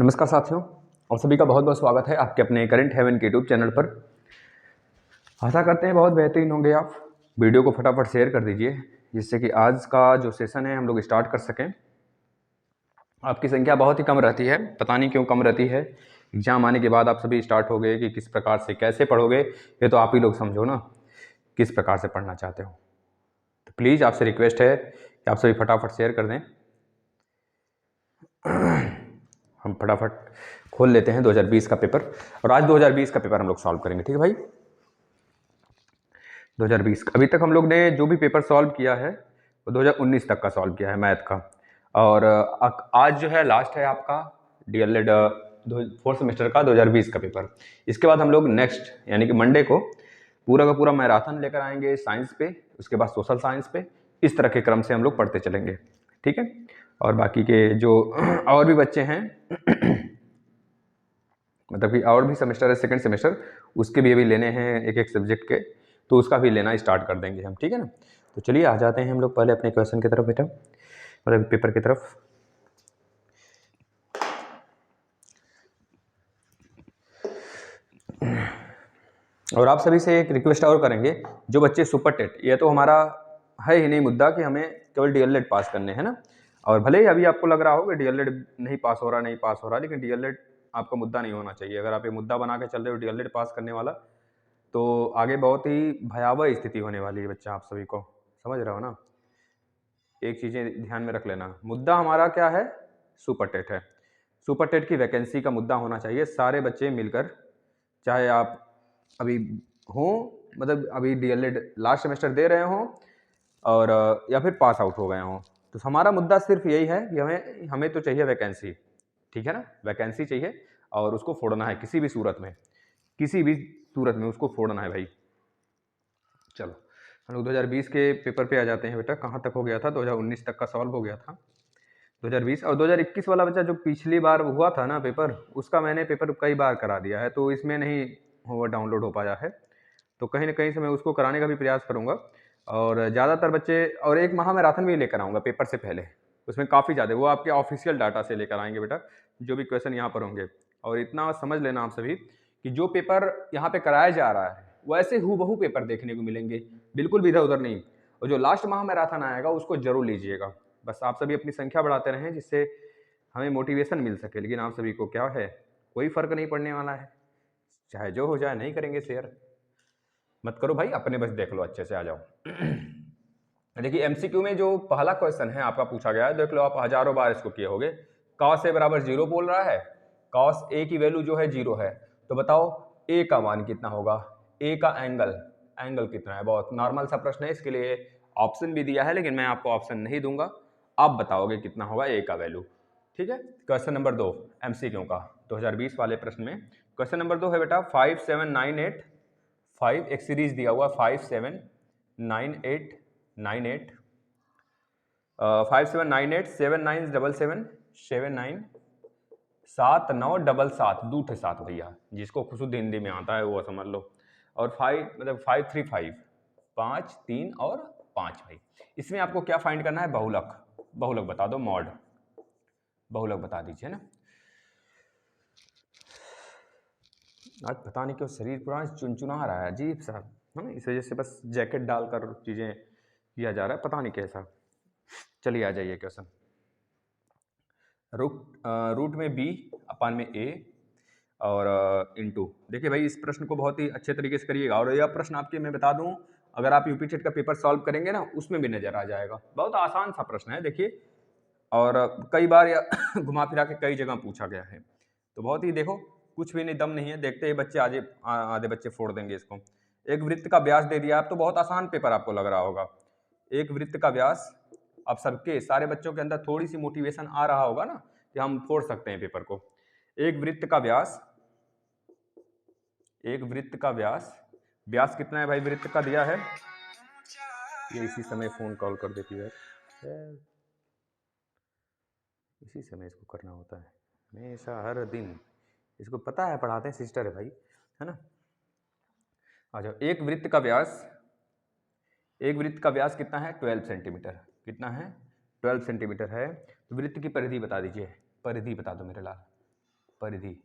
नमस्कार साथियों, आप सभी का बहुत बहुत स्वागत है आपके अपने करंट हेवन के यूट्यूब चैनल पर। आशा करते हैं बहुत बेहतरीन होंगे आप। वीडियो को फटाफट शेयर कर दीजिए जिससे कि आज का जो सेशन है हम लोग स्टार्ट कर सकें। आपकी संख्या बहुत ही कम रहती है, पता नहीं क्यों कम रहती है। एग्जाम आने के बाद आप सभी स्टार्ट हो गए कि किस प्रकार से कैसे पढ़ोगे, ये तो आप ही लोग समझो ना, किस प्रकार से पढ़ना चाहते हो। तो प्लीज़ आपसे रिक्वेस्ट है कि आप सभी फटाफट शेयर कर दें। हम फटाफट खोल लेते हैं 2020 का पेपर, और आज 2020 का पेपर हम लोग सॉल्व करेंगे। ठीक है भाई, 2020 अभी तक हम लोग ने जो भी पेपर सॉल्व किया है वो 2019 तक का सॉल्व किया है मैथ का। और आज जो है लास्ट है आपका डीएलएड फोर्थ सेमेस्टर का 2020 का पेपर। इसके बाद हम लोग नेक्स्ट यानी कि मंडे को पूरा का पूरा मैराथन लेकर आएंगे साइंस पे, उसके बाद सोशल साइंस पे। इस तरह के क्रम से हम लोग पढ़ते चलेंगे, ठीक है। और बाकी के जो और भी बच्चे हैं मतलब कि और भी सेमेस्टर है, सेकंड सेमेस्टर, उसके भी अभी लेने हैं एक एक सब्जेक्ट के, तो उसका भी लेना स्टार्ट कर देंगे हम, ठीक है ना। तो चलिए आ जाते हैं हम लोग पहले अपने क्वेश्चन की तरफ बेटा, मतलब पेपर की तरफ। और आप सभी से एक रिक्वेस्ट और करेंगे, जो बच्चे सुपर टेट, ये तो हमारा है ही नहीं मुद्दा कि हमें केवल डीएलएड पास करने हैं ना। और भले ही अभी आपको लग रहा हो कि डीएलएड नहीं पास हो रहा, लेकिन डीएलएड आपका मुद्दा नहीं होना चाहिए। अगर आप ये मुद्दा बना के चल रहे हो डीएलएड पास करने वाला, तो आगे बहुत ही भयावह स्थिति होने वाली है बच्चा, आप सभी को समझ रहे हो ना। एक चीज़ें ध्यान में रख लेना, मुद्दा हमारा क्या है, सुपर टेट है। सुपर टेट की वैकेंसी का मुद्दा होना चाहिए, सारे बच्चे मिलकर, चाहे आप अभी हो, मतलब अभी डीएलएड लास्ट सेमेस्टर दे रहे हो और या फिर पास आउट हो गए हों, तो हमारा मुद्दा सिर्फ यही है कि हमें तो चाहिए वैकेंसी, ठीक है ना। वैकेंसी चाहिए और उसको फोड़ना है किसी भी सूरत में, किसी भी सूरत में उसको फोड़ना है भाई। चलो हम लोग 2020 के पेपर पे आ जाते हैं बेटा। कहाँ तक हो गया था, 2019 तक का सॉल्व हो गया था 2020। और 2021 वाला बच्चा जो पिछली बार हुआ था ना पेपर, उसका मैंने पेपर कई बार करा दिया है, तो इसमें नहीं वो डाउनलोड हो पाया है, तो कहीं ना कहीं से मैं उसको कराने का भी प्रयास करूंगा। और ज़्यादातर बच्चे, और एक महा मैराथन भी लेकर आऊँगा पेपर से पहले, उसमें काफ़ी ज़्यादा वो आपके ऑफिशियल डाटा से लेकर आएंगे बेटा, जो भी क्वेश्चन यहाँ पर होंगे। और इतना समझ लेना आप सभी कि जो पेपर यहाँ पे कराया जा रहा है वैसे हूबहू पेपर देखने को मिलेंगे, बिल्कुल भी इधर उधर नहीं। और जो लास्ट महा मैराथन आएगा उसको जरूर लीजिएगा। बस आप सभी अपनी संख्या बढ़ाते रहें जिससे हमें मोटिवेशन मिल सके। लेकिन आप सभी को क्या है, कोई फर्क नहीं पड़ने वाला है, चाहे जो हो जाए, नहीं करेंगे शेयर, मत करो भाई, अपने बस देख लो, अच्छे से आ जाओ। देखिए एमसीक्यू में जो पहला क्वेश्चन है आपका पूछा गया है, देख लो आप हजारों बार इसको किए होगे। कॉस ए बराबर 0 बोल रहा है, कॉस ए की वैल्यू जो है 0 है, तो बताओ ए का मान कितना होगा, ए का एंगल, एंगल कितना है। बहुत नॉर्मल सा प्रश्न है, इसके लिए ऑप्शन भी दिया है लेकिन मैं आपको ऑप्शन नहीं दूंगा, आप बताओगे कितना होगा ए का वैल्यू, ठीक है। क्वेश्चन नंबर 2 एमसीक्यू का 2020 वाले प्रश्न में क्वेश्चन नंबर 2 है बेटा 5798, 5 एक सीरीज दिया हुआ 579898 5798 7977 797977 दूठे सात भैया, जिसको शुद्ध हिंदी में आता है वो समझ लो। और 5 मतलब 535 5 3 और 5 भाई। इसमें आपको क्या फाइंड करना है, बहुलक, बहुलक बता दो, मॉड बहुलक बता दीजिए ना। आज पता नहीं क्यों शरीर पूरा चुनचुना रहा है, अजीब सा है ना, इस वजह से बस जैकेट डालकर चीज़ें किया जा रहा है, पता नहीं कैसा। चलिए आ जाइए क्वेश्चन। रूट में बी अपान में ए और इनटू। देखिए भाई इस प्रश्न को बहुत ही अच्छे तरीके से करिएगा, और यह प्रश्न आपके मैं बता दूं, अगर आप यूपी टेट का पेपर सॉल्व करेंगे ना उसमें भी नजर आ जाएगा। बहुत आसान सा प्रश्न है देखिए, और कई बार या घुमा फिरा के कई जगह पूछा गया है, तो बहुत ही देखो कुछ भी नहीं, दम नहीं है, देखते ही बच्चे आधे बच्चे फोड़ देंगे इसको। एक वृत्त का व्यास दे दिया, आप तो बहुत आसान पेपर आपको लग रहा होगा। एक वृत्त का व्यास, अब सबके सारे बच्चों के अंदर थोड़ी सी मोटिवेशन आ रहा होगा ना कि हम फोड़ सकते हैं पेपर को। एक वृत्त का व्यास, एक वृत्त का व्यास, व्यास कितना है भाई वृत्त का दिया है, ये इसी समय फोन कॉल कर देती है, इसी समय इसको करना होता है हमेशा हर दिन, इसको पता है, पढ़ाते हैं सिस्टर है भाई, है ना। आ जाओ, एक वृत्त का व्यास, एक वृत्त का व्यास कितना है 12 सेंटीमीटर, कितना है 12 सेंटीमीटर है। तो वृत्त की परिधि बता दीजिए, परिधि बता दो मेरे लाल, परिधि।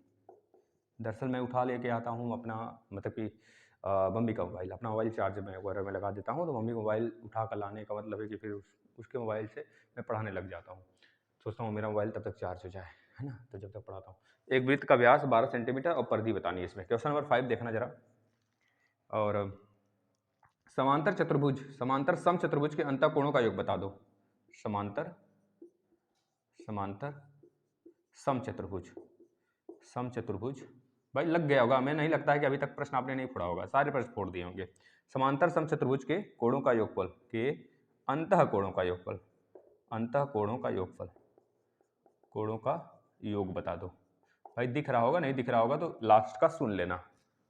दरअसल मैं उठा लेके आता हूँ अपना, मतलब कि मम्मी का मोबाइल, अपना मोबाइल चार्ज में वगैरह में लगा देता हूँ, तो मम्मी मोबाइल उठा कर लाने का मतलब है कि फिर उसके मोबाइल से मैं पढ़ाने लग जाता हूँ। सोचता हूँ मेरा मोबाइल तब तक चार्ज हो जाए, है ना, तो जब तक पढ़ाता हूँ। एक वृत्त का व्यास 12 सेंटीमीटर और परिधि बतानी है इसमें। क्वेश्चन नंबर 5 देखना जरा। और समांतर चतुर्भुज, समांतर समचतुर्भुज के अंतःकोणों का योग बता दो। समांतर समचतुर्भुज, समचतुर्भुज भाई लग गया होगा, हमें नहीं लगता है कि अभी तक प्रश्न आपने नहीं फोड़ा होगा, सारे प्रश्न फोड़ दिए होंगे। समांतर समचतुर्भुज के कोणों का योगफल के अंतःकोणों का योगफल, अंतःकोणों का योगफल, कोणों का योग बता दो। भाई दिख रहा होगा, नहीं दिख रहा होगा तो लास्ट का सुन लेना,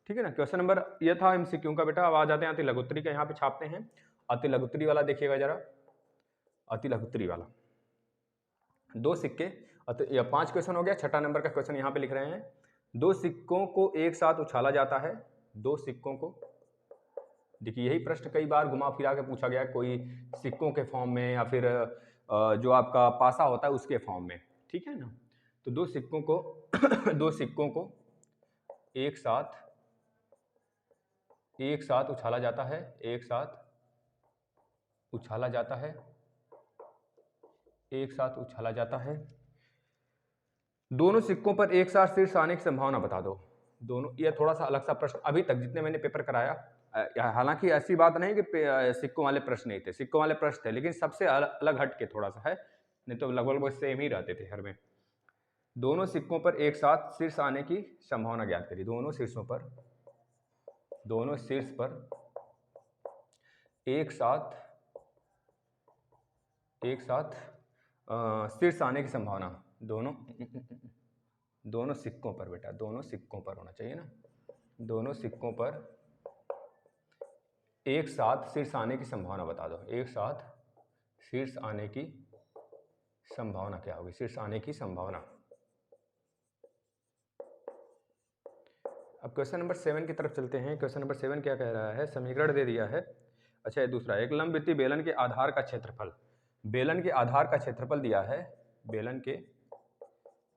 ठीक है ना। क्वेश्चन नंबर ये था एमसीक्यू का बेटा। अब आ जाते हैं अति लघुत्तरी का, यहाँ पे छापते हैं अति लघुत्तरी वाला, देखिएगा जरा अति लघुत्तरी वाला। दो सिक्के, या 5 क्वेश्चन हो गया, छठा नंबर का क्वेश्चन यहाँ पे लिख रहे हैं। दो सिक्कों को एक साथ उछाला जाता है, दो सिक्कों को, देखिए यही प्रश्न कई बार घुमा फिरा के पूछा गया, कोई सिक्कों के फॉर्म में या फिर जो आपका पासा होता है उसके फॉर्म में, ठीक है ना। तो दो सिक्कों को दो सिक्कों को एक साथ उछाला जाता है, एक साथ उछाला जाता है, एक साथ उछाला जाता है। दोनों सिक्कों पर एक साथ शीर्ष आने की संभावना बता दो। दोनों, यह थोड़ा सा अलग सा प्रश्न, अभी तक जितने मैंने पेपर कराया, हालांकि ऐसी बात नहीं कि सिक्कों वाले प्रश्न नहीं थे, सिक्कों वाले प्रश्न थे, लेकिन सबसे अलग हट के थोड़ा सा है, नहीं तो लगभग सेम ही रहते थे हर में। दोनों सिक्कों पर एक साथ शीर्ष आने की संभावना ज्ञात करिए। दोनों शीर्षों पर, दोनों शीर्ष पर एक साथ शीर्ष आने की संभावना, दोनों सिक्कों पर बेटा, दोनों सिक्कों पर होना चाहिए ना, दोनों सिक्कों पर एक साथ शीर्ष आने की संभावना बता दो। एक साथ शीर्ष आने की संभावना क्या होगी, शीर्ष आने की संभावना। अब क्वेश्चन नंबर 7 की तरफ चलते हैं। क्वेश्चन नंबर 7 क्या कह रहा है, समीकरण दे दिया है। अच्छा ये दूसरा, एक लंबवृत्तीय बेलन के आधार का क्षेत्रफल, बेलन के आधार का क्षेत्रफल दिया है, बेलन के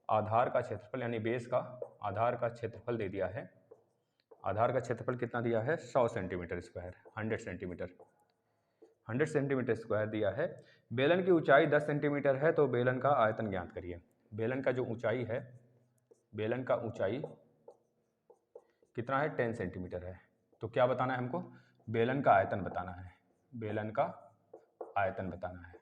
आधार का क्षेत्रफल यानी बेस का आधार का क्षेत्रफल दे दिया है। आधार का क्षेत्रफल कितना दिया है, 100 सेंटीमीटर स्क्वायर, 100 सेंटीमीटर स्क्वायर दिया है। बेलन की ऊंचाई 10 सेंटीमीटर है, तो बेलन का आयतन ज्ञात करिए। बेलन का जो ऊंचाई है, बेलन का ऊंचाई कितना है, 10 सेंटीमीटर है, तो क्या बताना है हमको, बेलन का आयतन बताना है, बेलन का आयतन बताना है,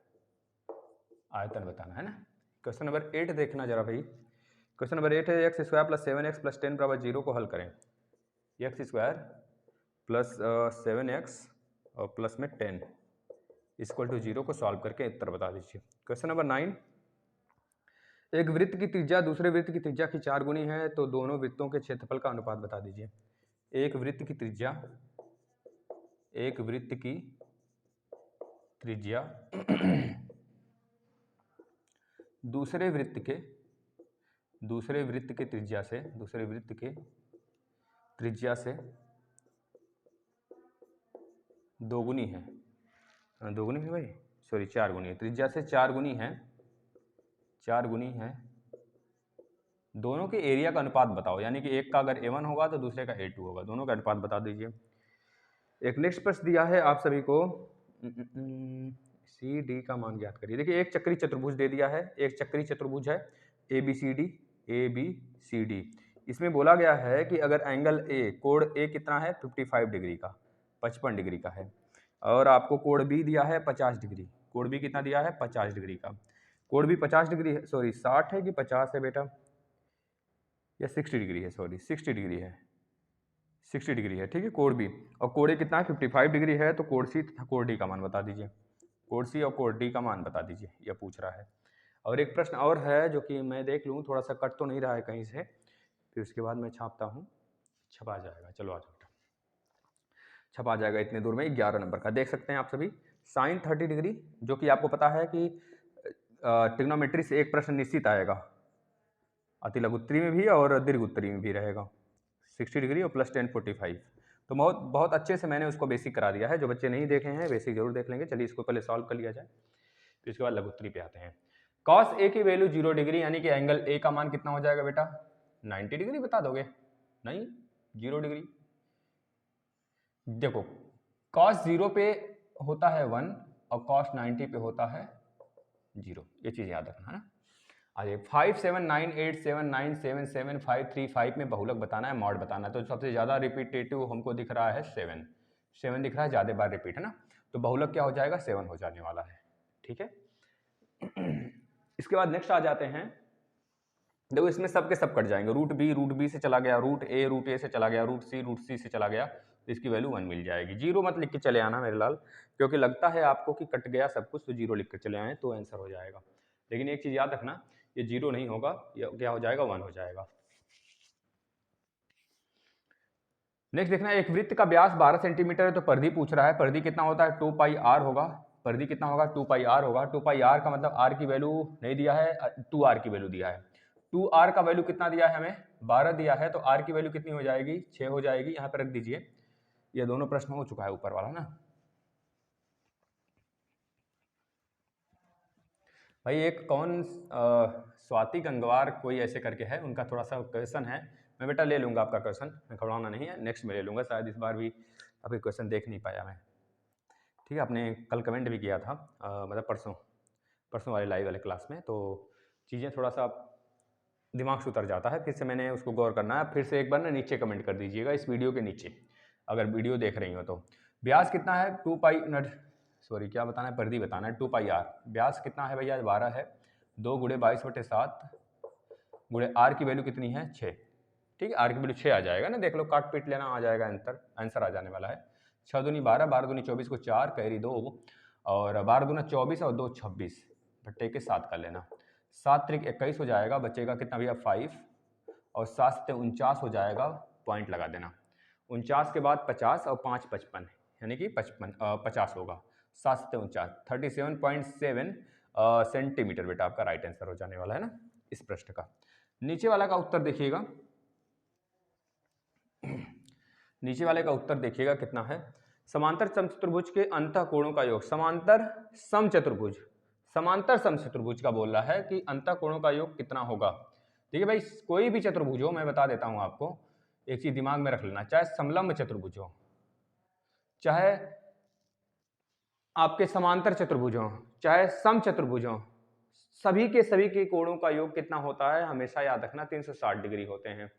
आयतन बताना है ना। क्वेश्चन नंबर 8 देखना जरा भाई। क्वेश्चन नंबर 8 है, x square plus 7x plus 10 बराबर 0 को हल करें। एक्स स्क्वायर प्लस 7x और प्लस में 10 इक्वल टू 0 को सॉल्व करके उत्तर बता दीजिए। क्वेश्चन नंबर 9, एक वृत्त की त्रिज्या दूसरे वृत्त की त्रिज्या की 4 गुनी है, तो दोनों वृत्तों के क्षेत्रफल का अनुपात बता दीजिए। एक वृत्त की त्रिज्या, एक वृत्त की त्रिज्या दूसरे वृत्त के त्रिज्या से, दूसरे वृत्त के त्रिज्या से दोगुनी है, दोगुनी है भाई, सॉरी 4 गुनी है, त्रिज्या से 4 गुनी है, 4 गुनी है। दोनों के एरिया का अनुपात बताओ, यानी कि एक का अगर A1 होगा तो दूसरे का A2 होगा, दोनों का अनुपात बता दीजिए। एक नेक्स्ट प्रश्न दिया है आप सभी को, सी डी का मान ज्ञात करिए। देखिए एक चक्री चतुर्भुज दे दिया है, एक चक्री चतुर्भुज है ABCD। इसमें बोला गया है कि अगर एंगल ए, कोण ए कितना है 55 डिग्री का, 55 डिग्री का है, और आपको कोण बी दिया है 50 डिग्री, कोण बी कितना दिया है 50 डिग्री का, कोण बी 50 डिग्री है, सॉरी 60 है कि 50 है बेटा, या 60 डिग्री है, सॉरी 60 डिग्री है, 60 डिग्री है, ठीक है कोण बी, और कोण ए कितना है 55 डिग्री है, तो कोण सी तथा कोण डी का मान बता दीजिए, कोण सी और कोण डी का मान बता दीजिए, यह पूछ रहा है। और एक प्रश्न और है जो कि मैं देख लूँ, थोड़ा सा कट तो नहीं रहा है कहीं से, फिर उसके बाद मैं छापता हूँ, छपा जाएगा, चलो आ जाओ, छपा जाएगा इतने दूर में, 11 नंबर का देख सकते हैं आप सभी, साइन 30 डिग्री, जो कि आपको पता है कि ट्रिग्नोमेट्री से एक प्रश्न निश्चित आएगा, अति लघुत्तरी में भी और दीर्घ उत्तरी में भी रहेगा, 60 डिग्री और प्लस 10 45, तो बहुत अच्छे से मैंने उसको बेसिक करा दिया है, जो बच्चे नहीं देखे हैं बेसिक जरूर देख लेंगे। चलिए इसको पहले सॉल्व कर लिया जाए, फिर इसके बाद लघुत्तरी पे आते हैं। कॉस ए की वैल्यू 0 डिग्री, यानी कि एंगल ए का मान कितना हो जाएगा बेटा, 90 डिग्री बता दोगे? नहीं, 0 डिग्री। देखो cos 0 पे होता है 1 और cos 90 पे होता है 0, ये चीज़ याद रखना है ना। आगे 5 7 9 8 7 9 7 7 5 3 5 में बहुलक बताना है, मॉड बताना है। तो सबसे ज़्यादा रिपीटेटिव हमको दिख रहा है 7 दिख रहा है, ज़्यादा बार रिपीट है ना, तो बहुलक क्या हो जाएगा? 7 हो जाने वाला है। ठीक है, इसके बाद नेक्स्ट आ जाते हैं। देखो इसमें सब के सब कट जाएंगे, रूट बी से चला गया, रूट ए से चला गया, रूट सी से चला गया, तो इसकी वैल्यू 1 मिल जाएगी। 0 मत लिख के चले आना मेरे लाल, क्योंकि लगता है आपको कि कट गया सब कुछ, तो 0 लिख के चले आए तो आंसर हो जाएगा। लेकिन एक चीज़ याद रखना, ये 0 नहीं होगा, ये क्या हो जाएगा? 1 हो जाएगा। नेक्स्ट देखना, एक वृत्त का व्यास 12 सेंटीमीटर है, तो परिधि पूछ रहा है। परिधि कितना होता है? 2 पाई r होगा। परिधि कितना होगा? 2 पाई r होगा। 2 पाई r का मतलब r की वैल्यू नहीं दिया है, 2r की वैल्यू दिया है। 2r का वैल्यू कितना दिया है हमें? 12 दिया है, तो r की वैल्यू कितनी हो जाएगी? 6 हो जाएगी। यहाँ पर रख दीजिए, ये दोनों प्रश्न हो चुका है ऊपर वाला ना। भाई एक कौन स्वाति गंगवार कोई ऐसे करके है, उनका थोड़ा सा क्वेश्चन है, मैं बेटा ले लूँगा आपका क्वेश्चन, मैं घबराना नहीं है, नेक्स्ट में ले लूँगा। शायद इस बार भी आपके क्वेश्चन देख नहीं पाया मैं। ठीक है, आपने कल कमेंट भी किया था, मतलब परसों वाले लाइव वाले क्लास में, तो चीज़ें थोड़ा सा दिमाग से उतर जाता है, फिर से मैंने उसको गौर करना है। फिर से एक बार ना नीचे कमेंट कर दीजिएगा इस वीडियो के नीचे, अगर वीडियो देख रही हो तो। व्यास कितना है? 2 पाई सॉरी क्या बताना है? परिधि बताना है। 2 पाई r। व्यास कितना है भैया? 12 है। 2 गुणे 22/7 गुणे r की वैल्यू कितनी है? 6। ठीक है, r की वैल्यू 6 आ जाएगा ना, देख लो, काट पीट लेना, आ जाएगा आंसर आ जाने वाला है। 6 दूनी 12, 12 दूनी 24 को 4 कैरी 2, और 12 दूना 24 और 2 26, भट्टे के 7 कर लेना। 7 त्रिक 21 हो जाएगा, बचेगा कितना भैया? 5, और 7 से 49 हो जाएगा, पॉइंट लगा देना। 49 के बाद 50 और 5 55, यानी कि 50 होगा। 7 से 49 37.7 सेंटीमीटर बेटा आपका राइट आंसर हो जाने वाला है ना इस प्रश्न का। नीचे वाला का उत्तर देखिएगा, नीचे वाले का उत्तर देखिएगा कितना है। समांतर समचतुर्भुज के अंतःकोणों का योग। समांतर समचतुर्भुज का बोल रहा है कि अंतःकोणों का योग कितना होगा। ठीक है भाई, कोई भी चतुर्भुज हो, मैं बता देता हूं आपको, एक चीज दिमाग में रख लेना, चाहे समलंब चतुर्भुज हो, चाहे आपके समांतर चतुर्भुज हो, चाहे समचतुर्भुज हो, सभी के कोणों का योग कितना होता है? हमेशा याद रखना 360 डिग्री होते हैं।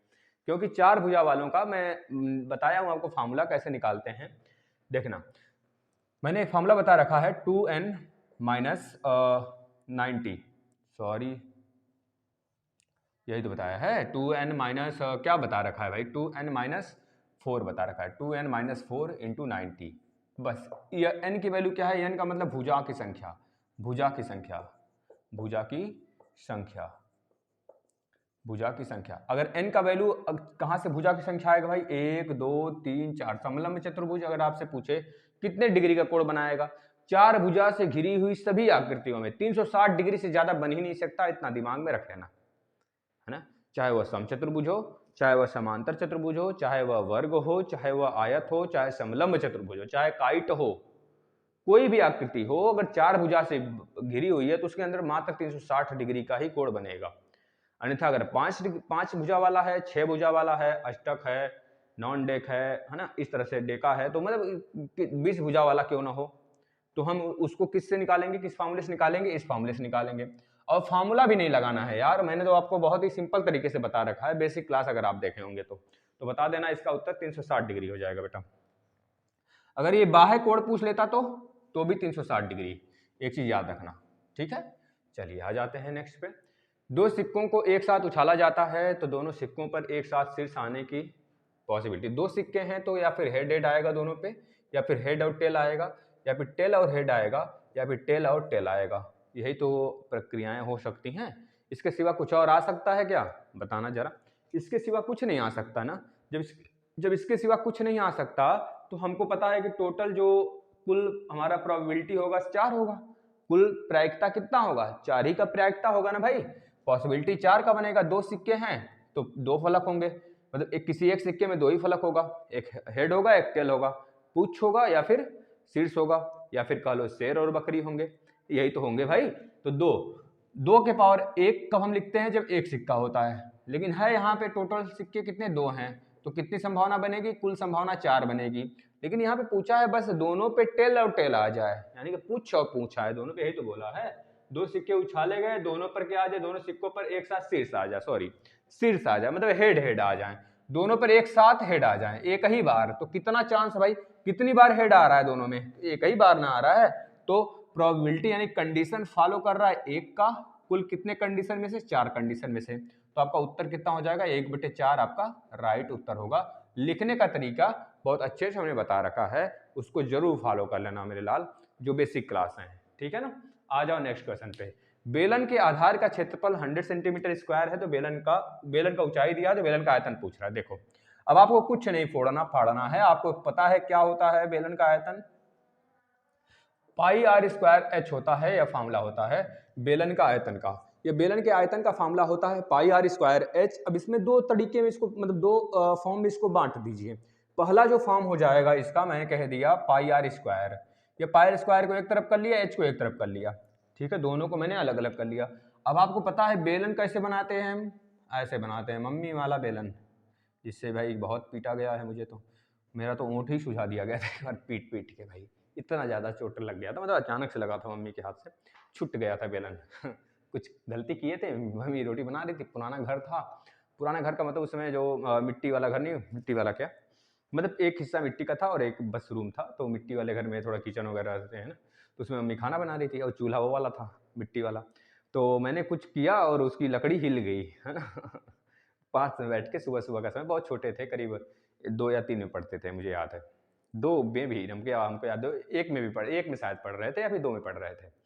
क्योंकि 4 भुजा वालों का मैं बताया हूं आपको फार्मूला कैसे निकालते हैं। देखना, मैंने एक फार्मूला बता रखा है 2n माइनस 90, सॉरी यही तो बताया है, 2n माइनस क्या बता रखा है भाई? 2n माइनस 4 बता रखा है, 2n माइनस 4 इंटू 90। बस ये n की वैल्यू क्या है? n का मतलब भुजा की संख्या, भुजा की संख्या, भुजा की संख्या, भुजा की संख्या। अगर n का वैल्यू कहाँ से भुजा की संख्या आएगा भाई? 1 2 3 4। समलंब चतुर्भुज अगर आपसे पूछे कितने डिग्री का कोण बनाएगा? 4 भुजा से घिरी हुई सभी आकृतियों में 360 डिग्री से ज्यादा बन ही नहीं सकता, इतना दिमाग में रख लेना है ना। चाहे वह समचतुर्भुज हो, चाहे वह समांतर चतुर्भुज हो, चाहे वह वर्ग हो, चाहे वह आयत हो, चाहे समलंब चतुर्भुज हो, चाहे काइट हो, कोई भी आकृति हो, अगर 4 भुजा से घिरी हुई है तो उसके अंदर मात्र 360 डिग्री का ही कोण बनेगा। अन्यथा अगर 5 भुजा वाला है, 6 भुजा वाला है, अष्टक है, नॉन डेक है ना, इस तरह से डेका है, तो मतलब 20 भुजा वाला क्यों ना हो, तो हम उसको किससे निकालेंगे? किस फार्मूले से निकालेंगे? इस फार्मूले से निकालेंगे। और फार्मूला भी नहीं लगाना है यार, मैंने तो आपको बहुत ही सिंपल तरीके से बता रखा है, बेसिक क्लास अगर आप देखे होंगे तो बता देना, इसका उत्तर 360 डिग्री हो जाएगा बेटा। अगर ये बाह्य कोण पूछ लेता तो भी 360 डिग्री, एक चीज याद रखना। ठीक है, चलिए आ जाते हैं नेक्स्ट पे। 2 सिक्कों को एक साथ उछाला जाता है तो दोनों सिक्कों पर एक साथ शीर्ष आने की पॉसिबिलिटी। 2 सिक्के हैं तो या फिर हेड आएगा दोनों पे, या फिर हेड और टेल आएगा, या फिर टेल और हेड आएगा, या फिर टेल और टेल आएगा। यही तो प्रक्रियाएं हो सकती हैं, इसके सिवा कुछ और आ सकता है क्या? बताना जरा। इसके सिवा कुछ नहीं आ सकता ना। जब इसके सिवा कुछ नहीं आ सकता तो हमको पता है कि टोटल जो कुल हमारा प्रोबेबिलिटी होगा 4 होगा, कुल प्रायिकता कितना होगा? 4 ही का प्रायिकता होगा ना भाई। पॉसिबिलिटी 4 का बनेगा, 2 सिक्के हैं तो 2 फलक होंगे, मतलब किसी एक सिक्के में 2 ही फलक होगा, एक हेड होगा एक टेल होगा, पूंछ होगा या फिर शीर्ष होगा, या फिर कह लो शेर और बकरी होंगे, यही तो होंगे भाई। तो 2 के पावर 1 कब हम लिखते हैं? जब एक सिक्का होता है, लेकिन है यहाँ पे टोटल सिक्के कितने 2 हैं, तो कितनी संभावना बनेगी, कुल संभावना 4 बनेगी। लेकिन यहाँ पे पूछा है बस दोनों पे टेल और टेल आ जाए, यानी कि पूछ और पूछा है दोनों पे, यही तो बोला है। 2 सिक्के उछाले गए, दोनों पर क्या आ जाए, दोनों सिक्कों पर एक साथ शीर्ष आ जाए, सॉरी शीर्ष आ जाए मतलब हेड हेड आ जाए, दोनों पर एक साथ हेड आ जाए एक ही बार। तो कितना चांस है भाई, कितनी बार हेड आ रहा है दोनों में, एक ही बार ना आ रहा है। तो प्रोबेबिलिटी यानी कंडीशन फॉलो कर रहा है एक का, कुल कितने कंडीशन में से, 4 कंडीशन में से। तो आपका उत्तर कितना हो जाएगा, 1/4 आपका राइट उत्तर होगा। लिखने का तरीका बहुत अच्छे से हमने बता रखा है, उसको जरूर फॉलो कर लेना मेरे लाल, जो बेसिक क्लास है, ठीक है ना। आ जाओ नेक्स्ट क्वेश्चन पे। बेलन के आधार का क्षेत्रफल 100 सेंटीमीटर स्क्वायर है, तो बेलन का ऊंचाई दिया, तो बेलन का आयतन पूछ रहा है। देखो अब आपको कुछ नहीं फोड़ना फाड़ना है, आपको पता है क्या होता है बेलन का आयतन, पाई आर स्क्वायर एच होता है, या फार्मूला होता है बेलन का आयतन का। ये बेलन के आयतन का फार्मूला होता है पाई आर स्क्वायर एच। अब इसमें 2 तरीके में इसको मतलब 2 फॉर्म में इसको बांट दीजिए। पहला जो फॉर्म हो जाएगा इसका, मैंने कह दिया पाई आर स्क्वायर, ये पाई आर स्क्वायर को एक तरफ कर लिया, एच को एक तरफ कर लिया, ठीक है, दोनों को मैंने अलग अलग कर लिया। अब आपको पता है बेलन कैसे बनाते हैं हम, ऐसे बनाते हैं, मम्मी वाला बेलन, जिससे भाई बहुत पीटा गया है मुझे, तो मेरा तो ऊँट ही सुझा दिया गया था पीट पीट के, भाई इतना ज़्यादा चोट लग गया था, मतलब अचानक से लगा था, मम्मी के हाथ से छूट गया था बेलन कुछ गलती किए थे, मम्मी रोटी बना रही थी, पुराना घर था, पुराना घर का मतलब उस समय जो मिट्टी वाला घर, नहीं मिट्टी वाला क्या मतलब एक हिस्सा मिट्टी का था और एक बस रूम था, तो मिट्टी वाले घर में थोड़ा किचन वगैरह रहते हैं ना, तो उसमें मम्मी खाना बना रही थी और चूल्हा वो वाला था मिट्टी वाला, तो मैंने कुछ किया और उसकी लकड़ी हिल गई, है ना पास में बैठ के, सुबह सुबह का समय, बहुत छोटे थे, करीब 2 या 3 में पढ़ते थे, मुझे याद है 2 में भी, हमको याद है 1 में भी एक में शायद पढ़ रहे थे या फिर 2 में पढ़ रहे थे।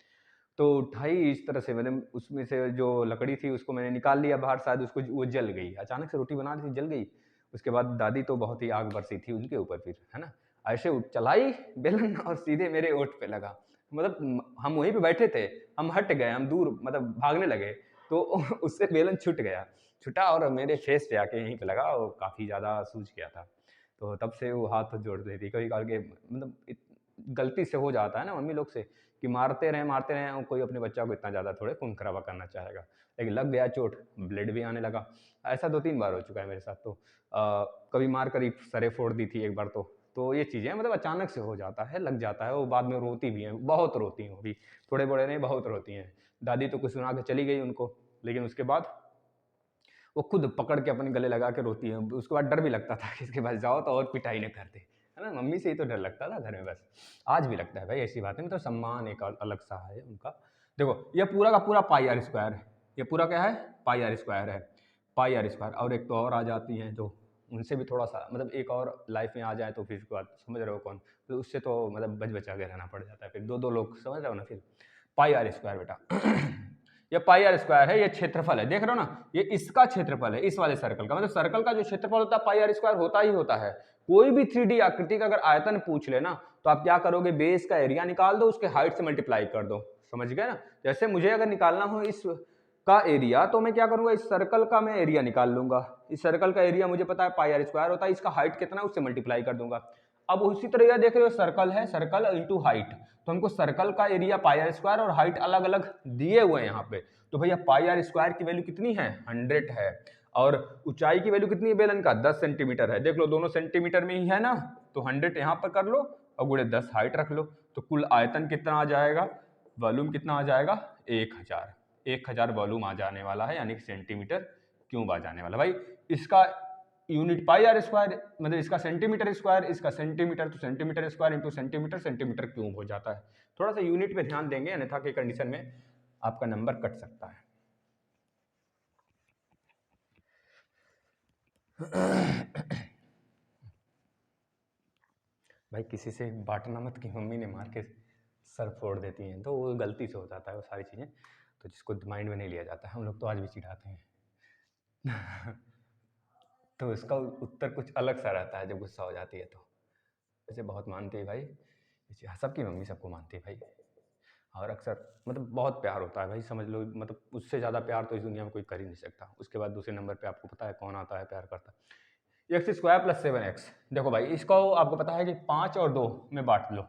तो उठाई इस तरह से, मैंने उसमें से जो लकड़ी थी उसको मैंने निकाल लिया बाहर, शायद उसको वो जल गई, अचानक से रोटी बना रही थी जल गई। उसके बाद दादी तो बहुत ही आग बरसी थी उनके ऊपर, फिर है ना, ऐसे चलाई बेलन और सीधे मेरे ओठ पे लगा, मतलब हम वहीं पे बैठे थे, हम हट गए, हम दूर मतलब भागने लगे, तो उससे बेलन छुटा और मेरे फेस पे आके यहीं पे लगा और काफ़ी ज़्यादा सूज गया था। तो तब से वो हाथ जोड़ देती, कभी कभार के मतलब गलती से हो जाता है ना मम्मी लोग से, कि मारते रहें और कोई अपने बच्चा को इतना ज़्यादा थोड़े खून खराबा करना चाहेगा, लेकिन लग गया चोट, ब्लड भी आने लगा। ऐसा 2-3 बार हो चुका है मेरे साथ, तो कभी मार कर ही सरे फोड़ दी थी एक बार, तो ये चीज़ें मतलब अचानक से हो जाता है, लग जाता है, वो बाद में रोती भी हैं, बहुत रोती हैं, अभी थोड़े बड़े नहीं बहुत रोती हैं। दादी तो कुछ सुना के चली गई उनको, लेकिन उसके बाद वो खुद पकड़ के अपने गले लगा के रोती है। उसके बाद डर भी लगता था कि इसके पास जाओ तो और पिटाई न कर दे, है ना, मम्मी से ही तो डर लगता था घर में बस, आज भी लगता है भाई, ऐसी बात है, मतलब सम्मान एक अलग सा है उनका। देखो ये पूरा का पूरा पाई आर स्क्वायर है, ये पूरा क्या है, पाई आर स्क्वायर है, पाई आर स्क्वायर। और एक तो और आ जाती हैं जो उनसे भी थोड़ा सा मतलब एक और लाइफ में आ जाए तो फिर उसके बाद समझ रहे हो कौन, तो उससे तो मतलब बच बचा के रहना पड़ जाता है, फिर 2-2 लोग, समझ रहे हो ना, फिर पाई आर स्क्वायर बेटा ये पाई आर स्क्वायर है, ये क्षेत्रफल है, देख रहे हो ना, ये इसका क्षेत्रफल है, इस वाले सर्कल का, मतलब सर्कल का जो क्षेत्रफल होता है पाई आर स्क्वायर होता ही होता है। कोई भी 3D आकृति का अगर आयतन पूछ लेना तो आप क्या करोगे, बेस का एरिया निकाल दो, उसके हाइट से मल्टीप्लाई कर दो, समझ गए ना। जैसे मुझे अगर निकालना हो इस का एरिया, तो मैं क्या करूंगा, इस सर्कल का मैं एरिया निकाल लूंगा, इस सर्कल का एरिया मुझे पता है पाई आर स्क्वायर होता है, इसका हाइट कितना है उससे मल्टीप्लाई कर दूंगा। अब उसी तरह यह देख रहे हो सर्कल है, सर्कल इंटू हाइट, तो हमको सर्कल का एरिया पाई आर स्क्वायर और हाइट अलग अलग दिए हुए हैं यहाँ पे, तो भैया पाई आर स्क्वायर की वैल्यू कितनी है, 100 है, और ऊंचाई की वैल्यू कितनी है बेलन का, 10 सेंटीमीटर है, देख लो दोनों सेंटीमीटर में ही है ना, तो 100 यहाँ पर कर लो और गुणे 10 हाइट रख लो, तो कुल आयतन कितना आ जाएगा, वॉल्यूम कितना आ जाएगा, 1000 वॉल्यूम आ जाने वाला है, यानी कि सेंटीमीटर क्यूब आ जाने वाला। भाई इसका यूनिट पाई आर स्क्वायर, मतलब इसका सेंटीमीटर स्क्वायर, इसका सेंटीमीटर, तो centimetre square into centimetre, centimetre cube हो जाता है। थोड़ा सा यूनिट पे ध्यान देंगे, अन्यथा के कंडीशन में आपका नंबर कट सकता है। भाई किसी से बांटना मत कि मम्मी ने मार के सर फोड़ देती हैं, तो वो गलती से हो जाता है वो सारी चीज़ें, तो जिसको माइंड में नहीं लिया जाता है, हम लोग तो आज भी चिढ़ाते हैं तो इसका उत्तर कुछ अलग सा रहता है जब गुस्सा हो जाती है, तो ऐसे बहुत मानती है भाई, सबकी मम्मी सबको मानती है भाई, और अक्सर मतलब बहुत प्यार होता है भाई, समझ लो, मतलब उससे ज़्यादा प्यार तो इस दुनिया में कोई कर ही नहीं सकता। उसके बाद दूसरे नंबर पे आपको पता है कौन आता है प्यार करता, एक्स स्क्वायर प्लस 7x। देखो भाई इसको आपको पता है कि 5 और 2 में बांट लो,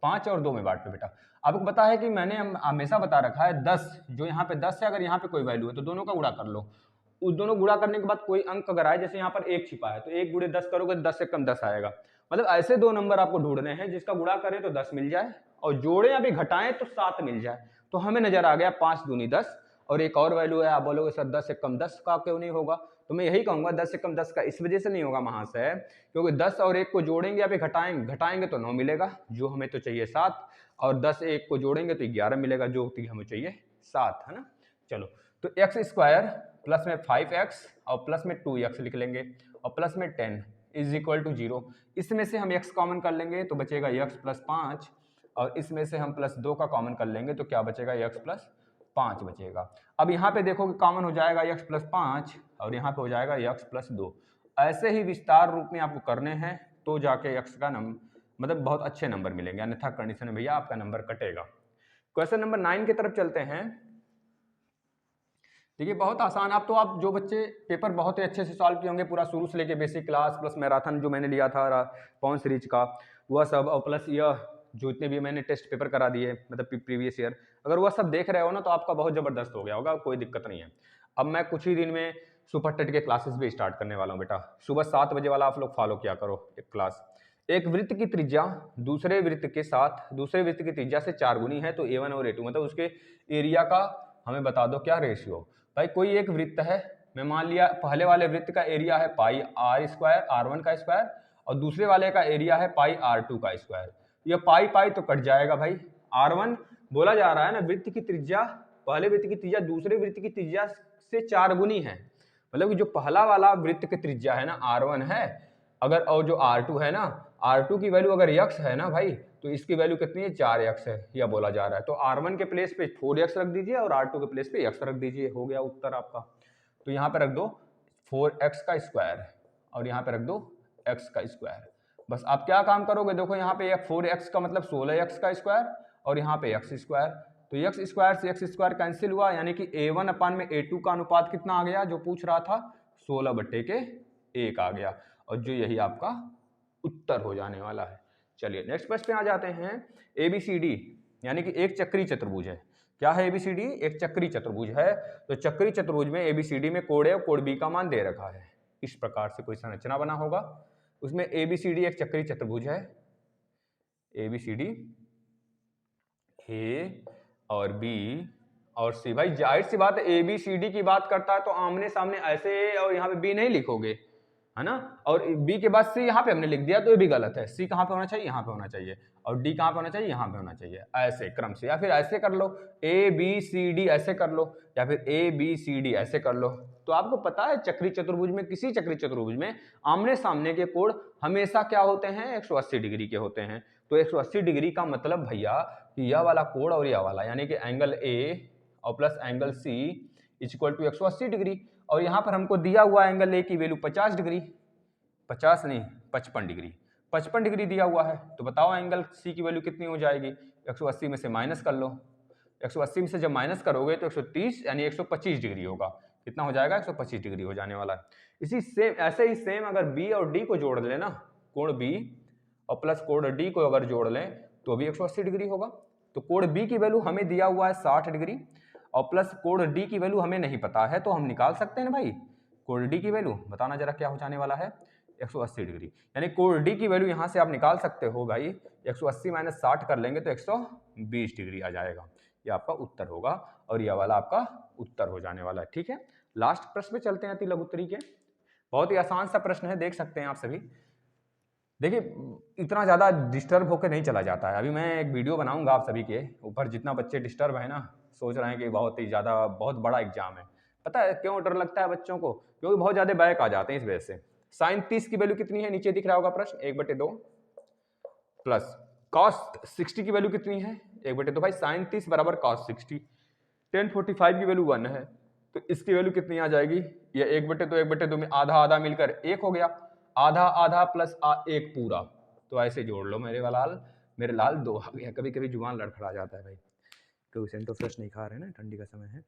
5 और 2 में बांट लो बेटा। आपको पता है कि मैंने हमेशा बता रखा है 10, जो यहाँ पे 10 है, अगर यहाँ पे कोई वैल्यू है तो दोनों का गुणा कर लो, उस दोनों गुणा करने के बाद कोई अंक अगर आए, जैसे यहाँ पर 1 छिपा है तो 1 गुणे 10 करोगे 10 से कम 10 आएगा। मतलब ऐसे दो नंबर आपको ढूंढने हैं जिसका गुणा करें तो 10 मिल जाए और जोड़े या भी घटाएं तो 7 मिल जाए। तो हमें नजर आ गया 5 दूनी 10 और एक और वैल्यू है, आप बोलोगे सर 10 से कम 10 का क्यों नहीं होगा, तो मैं यही कहूंगा 10 से कम 10 का इस वजह से नहीं होगा महाशय, क्योंकि 10 और 1 को जोड़ेंगे या फिर घटाएंगे तो 9 मिलेगा, जो हमें तो चाहिए 7, और 10 1 को जोड़ेंगे तो 11 मिलेगा, जो हमें चाहिए 7, है ना। चलो, तो एक्स स्क्वायर प्लस में 5x और प्लस में 2x लिख लेंगे और प्लस में 10 इज इक्वल टू 0। इसमें से हम x कॉमन कर लेंगे तो बचेगा x प्लस 5, और इसमें से हम प्लस 2 का कॉमन कर लेंगे तो क्या बचेगा, x प्लस 5 बचेगा। अब यहाँ पे देखो कि कॉमन हो जाएगा x प्लस 5 और यहाँ पे हो जाएगा x प्लस 2। ऐसे ही विस्तार रूप में आपको करने हैं तो जाके x का मतलब बहुत अच्छे नंबर मिलेंगे, अन्यथा कंडीशन में भैया आपका नंबर कटेगा। क्वेश्चन नंबर 9 की तरफ चलते हैं। देखिए बहुत आसान, आप जो बच्चे पेपर बहुत ही अच्छे से सॉल्व किए होंगे पूरा शुरू से लेके बेसिक क्लास प्लस मैराथन जो मैंने लिया था पवन सीरीज का वह सब, और प्लस यह जो इतने भी मैंने टेस्ट पेपर करा दिए मतलब प्रीवियस ईयर, अगर वह सब देख रहे हो ना तो आपका बहुत जबरदस्त हो गया होगा, कोई दिक्कत नहीं है। अब मैं कुछ ही दिन में सुपर टेट के क्लासेस भी स्टार्ट करने वाला हूँ बेटा, सुबह 7 बजे वाला आप लोग फॉलो किया करो एक क्लास। एक वृत्त की त्रिज्या दूसरे वृत्त की त्रिज्या से 4 गुनी है तो A1 और A2 मतलब उसके एरिया का हमें बता दो क्या रेशियो। भाई कोई एक वृत्त है, मैं मान लिया पहले वाले वृत्त का एरिया है पाई आर स्क्वायर R1 का स्क्वायर और दूसरे वाले का एरिया है पाई R2 का स्क्वायर। यह पाई पाई तो कट जाएगा भाई, R1 बोला जा रहा है ना वृत्त की त्रिज्या, पहले वृत्त की त्रिज्या दूसरे वृत्त की त्रिज्या से 4 गुनी है, मतलब कि जो पहला वाला वृत्त की त्रिज्या है ना R1 है, अगर और जो R2 है ना, R2 की वैल्यू अगर x है ना भाई तो इसकी वैल्यू कितनी है 4x है, यह बोला जा रहा है। तो R1 के प्लेस पे 4x रख दीजिए और R2 के प्लेस पे x रख दीजिए, हो गया उत्तर आपका। तो यहाँ पे रख दो 4x का स्क्वायर और यहाँ पे रख दो x का स्क्वायर। बस आप क्या काम करोगे, देखो यहाँ पे 4x का मतलब 16x का स्क्वायर और यहाँ पे x स्क्वायर, तो x स्क्वायर से x स्क्वायर कैंसिल हुआ, यानी कि A1 अपान में A2 का अनुपात कितना आ गया जो पूछ रहा था, 16/1 आ गया, और जो यही आपका उत्तर हो जाने वाला है। चलिए नेक्स्ट प्रश्न पे आ जाते हैं। ABCD यानी कि एक चक्री चतुर्भुज है। क्या है ABCD? एक चक्री चतुर्भुज है। तो चक्री चतुर्भुज में ABCD में कोण A और कोण B का मान दे रखा है। इस प्रकार से कोई संरचना बना होगा, उसमें ABCD एक चक्री चतुर्भुज है, ABCD A और B और C। भाई जाहिर सी बात है ABCD की बात करता है तो आमने सामने ऐसे A और यहाँ पे B नहीं लिखोगे, है ना, और B के बाद C यहाँ पे हमने लिख दिया तो ये भी गलत है। C कहाँ पे होना चाहिए, यहाँ पे होना चाहिए, और D कहाँ पे होना चाहिए, यहाँ पे होना चाहिए, ऐसे क्रम से, या फिर ऐसे कर लो ABCD ऐसे कर लो, या फिर ABCD ऐसे कर लो। तो आपको पता है चक्री चतुर्भुज में, किसी चक्री चतुर्भुज में आमने सामने के कोण हमेशा क्या होते हैं, 180 डिग्री के होते हैं। तो 180 डिग्री का मतलब भैया कि यह वाला कोण और यह वाला यानी कि एंगल A और plus angle C equal to 180 degree, और यहाँ पर हमको दिया हुआ एंगल A की वैल्यू 50 डिग्री, 50 नहीं 55 डिग्री, 55 डिग्री दिया हुआ है। तो बताओ एंगल C की वैल्यू कितनी हो जाएगी, 180 में से माइनस कर लो, 180 में से जब माइनस करोगे तो 130 यानी 125 डिग्री होगा, कितना हो जाएगा 125 डिग्री हो जाने वाला है। इसी सेम ऐसे ही सेम अगर B और D को जोड़ लें ना, कोण B और प्लस कोण D को अगर जोड़ लें तो भी 180 डिग्री होगा। तो कोण B की वैल्यू हमें दिया हुआ है 60 डिग्री और प्लस कोण D की वैल्यू हमें नहीं पता है, तो हम निकाल सकते हैं ना भाई कोण D की वैल्यू, बताना जरा क्या हो जाने वाला है 180 डिग्री, यानी कोण D की वैल्यू यहाँ से आप निकाल सकते हो भाई 180 माइनस 60 कर लेंगे तो 120 डिग्री आ जाएगा, ये आपका उत्तर होगा और यह वाला आपका उत्तर हो जाने वाला है। ठीक है, लास्ट प्रश्न पे चलते हैं अति लघु उत्तरी के। बहुत ही आसान सा प्रश्न है, देख सकते हैं आप सभी। देखिए इतना ज़्यादा डिस्टर्ब होकर नहीं चला जाता है। अभी मैं एक वीडियो बनाऊंगा आप सभी के ऊपर, जितना बच्चे डिस्टर्ब है ना, सोच रहे हैं कि बहुत ही ज़्यादा बहुत बड़ा एग्जाम है। पता है क्यों डर लगता है बच्चों को, क्योंकि बहुत ज़्यादा बैक आ जाते हैं इस वजह से। साइन 30 की वैल्यू कितनी है, नीचे दिख रहा होगा प्रश्न, 1/2 प्लस कॉस 60 की वैल्यू कितनी है, 1/2 भाई साइन 30 बराबर कॉस 60। tan 45 की वैल्यू 1 है तो इसकी वैल्यू कितनी आ जाएगी, ये 1/2 में आधा आधा मिलकर 1 हो गया, आधा आधा प्लस 1 पूरा, तो ऐसे जोड़ लो मेरे लाल 2 आ गया। कभी कभी जुबान लड़खड़ा जाता है भाई, क्योंकि सेंटो फ्रेश नहीं खा रहे हैं ना, ठंडी का समय है।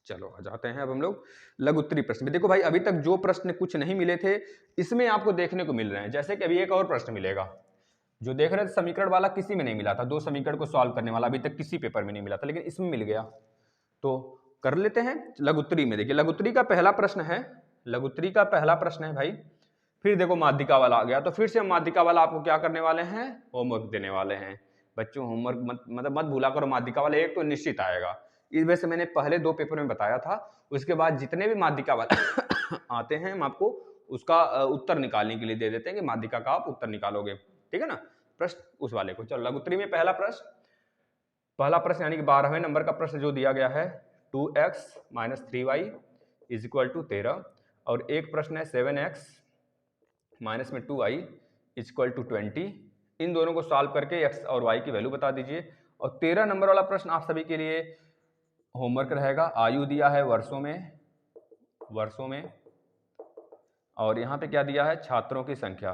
चलो आ जाते हैं अब हम लोग लघु उत्तरी प्रश्न में। देखो भाई अभी तक जो प्रश्न कुछ नहीं मिले थे इसमें आपको देखने को मिल रहे हैं, जैसे कि अभी एक और प्रश्न मिलेगा जो देख रहे थे समीकरण वाला, किसी में नहीं मिला था, 2 समीकरण को सॉल्व करने वाला अभी तक किसी पेपर में नहीं मिला था, लेकिन इसमें मिल गया। तो कर लेते हैं लघुत्तरी में। देखिए लघुत्तरी का पहला प्रश्न है, लघुत्तरी का पहला प्रश्न है भाई। फिर देखो माध्यिका वाला आ गया, तो फिर से हम माध्यिका वाला आपको क्या करने वाले हैं, होमवर्क देने वाले हैं। बच्चों होमवर्क मत भूला करो, माध्यिका वाला एक तो निश्चित आएगा। इस वजह से मैंने पहले 2 पेपर में बताया था, उसके बाद जितने भी माध्यिका वाला आते हैं हम आपको उसका उत्तर निकालने के लिए दे देते हैं कि माध्यिका का आप उत्तर निकालोगे, ठीक है ना। प्रश्न उस वाले को, चलो लघुत्तरी में पहला प्रश्न यानी कि 12वें नंबर का प्रश्न जो दिया गया है 2x - 3y = 13, और एक प्रश्न है 7x माइनस में 2y = 20। इन दोनों को सॉल्व करके x और y की वैल्यू बता दीजिए। और 13 नंबर वाला प्रश्न आप सभी के लिए होमवर्क रहेगा। आयु दिया है वर्षों में, और यहाँ पे क्या दिया है, छात्रों की संख्या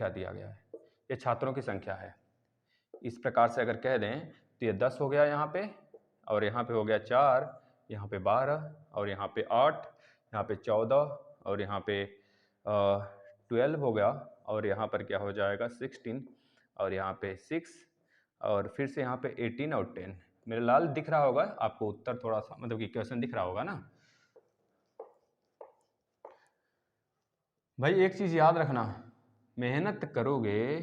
दिया गया है। ये छात्रों की संख्या है। इस प्रकार से अगर कह दें तो ये 10 हो गया यहाँ पे, और यहाँ पे हो गया 4, यहाँ पे 12, और यहाँ पे 8, यहाँ पे 14, और यहाँ पे 12 हो गया, और यहाँ पर क्या हो जाएगा 16, और यहाँ पे 6, और फिर से यहाँ पे 18 और 10। मेरे लाल दिख रहा होगा आपको उत्तर, थोड़ा सा मतलब कि क्वेश्चन दिख रहा होगा ना भाई। एक चीज याद रखना, मेहनत करोगे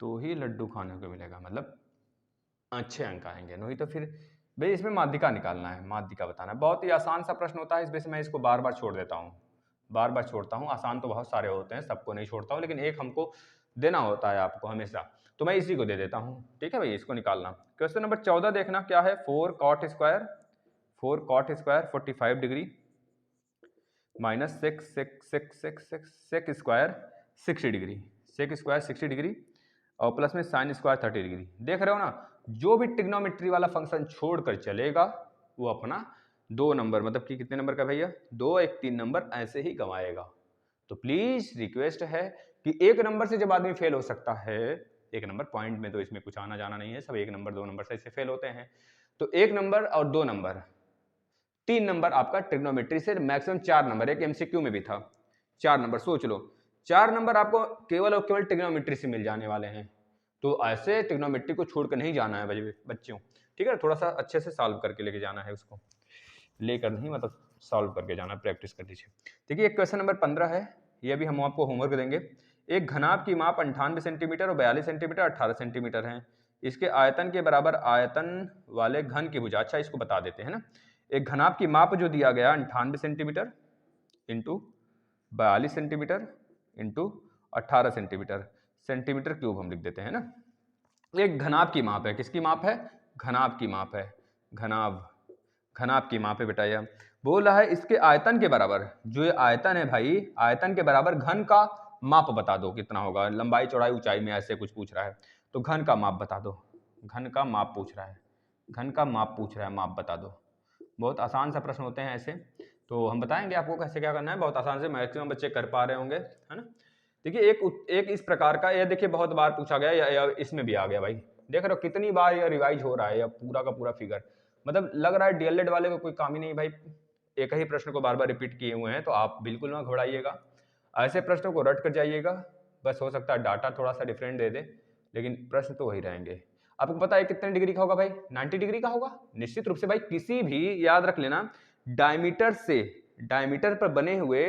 तो ही लड्डू खाने को मिलेगा, मतलब अच्छे अंक आएंगे, नहीं तो फिर भाई इसमें माध्यिका निकालना है, माध्यिका बताना है। बहुत ही आसान सा प्रश्न होता है, इस वजह से मैं इसको बार बार छोड़ देता हूँ, आसान तो बहुत सारे होते हैं, सबको नहीं छोड़ता हूँ, लेकिन एक हमको देना होता है आपको हमेशा, तो मैं इसी को दे देता हूँ, ठीक है भाई। इसको निकालना, क्वेश्चन नंबर 14 देखना क्या है, 4 cot square 45 degree minus sec square 60 degree और प्लस में साइन स्क्वायर 30 डिग्री। देख रहे हो ना, जो भी ट्रिग्नोमेट्री वाला फंक्शन छोड़कर चलेगा वो अपना 2 नंबर, मतलब कि कितने नंबर का भैया, 2 1 3 नंबर ऐसे ही गंवाएगा। तो प्लीज रिक्वेस्ट है कि 1 नंबर से जब आदमी फेल हो सकता है, 1 नंबर पॉइंट में तो इसमें कुछ आना जाना नहीं है, सब 1 नंबर 2 नंबर से ऐसे फेल होते हैं, तो 1 नंबर और 2 नंबर 3 नंबर आपका ट्रिग्नोमेट्री से, मैक्सिमम 4 नंबर, एक एमसीक्यू में भी था 4 नंबर, सोच लो 4 नंबर आपको केवल और केवल ट्रिग्नोमेट्री से मिल जाने वाले हैं। तो ऐसे ट्रिग्नोमेट्री को छोड़कर नहीं जाना है बच्चों, ठीक है, थोड़ा सा अच्छे से सॉल्व करके लेके जाना है, उसको लेकर नहीं, मतलब सॉल्व करके जाना, प्रैक्टिस कर लीजिए। देखिए क्वेश्चन नंबर 15 है, ये भी हम आपको होमवर्क देंगे। एक घनाभ की माप 98 सेंटीमीटर और 42 सेंटीमीटर 18 सेंटीमीटर है। इसके आयतन के बराबर आयतन वाले घन की भुजा, अच्छा इसको बता देते हैं ना। एक घनाभ की माप जो दिया गया 98 centimetre into 42 centimetre into 18 centimetre, centimetre cube हम लिख देते हैं ना। एक घनाभ की माप है, किसकी माप है, घनाभ की माप है, घनाभ की माप है बेटा। यह बोल रहा है इसके आयतन के बराबर, जो ये आयतन है भाई, आयतन के बराबर घन का माप बता दो कितना होगा, लंबाई चौड़ाई ऊंचाई में ऐसे कुछ पूछ रहा है, तो घन का माप बता दो, घन का माप पूछ रहा है, माप बता दो। बहुत आसान सा प्रश्न होते हैं ऐसे, तो हम बताएंगे आपको कैसे क्या करना है, बहुत आसान से, मैक्सिमम बच्चे कर पा रहे होंगे, है ना। देखिए एक इस प्रकार का, ये देखिए बहुत बार पूछा गया, या इसमें भी आ गया भाई, देख रहे हो कितनी बार ये रिवाइज हो रहा है, या पूरा का पूरा फिगर, मतलब लग रहा है डीएलएड वाले को कोई काम ही नहीं भाई, एक ही प्रश्न को बार बार रिपीट किए हुए हैं। तो आप बिल्कुल ना घबराइएगा, ऐसे प्रश्नों को रट कर जाइएगा, बस हो सकता है डाटा थोड़ा सा डिफरेंट दे दे, लेकिन प्रश्न तो वही रहेंगे। आपको पता है कितने डिग्री का होगा भाई, 90 डिग्री का होगा निश्चित रूप से भाई। किसी भी, याद रख लेना, डायमीटर पर बने हुए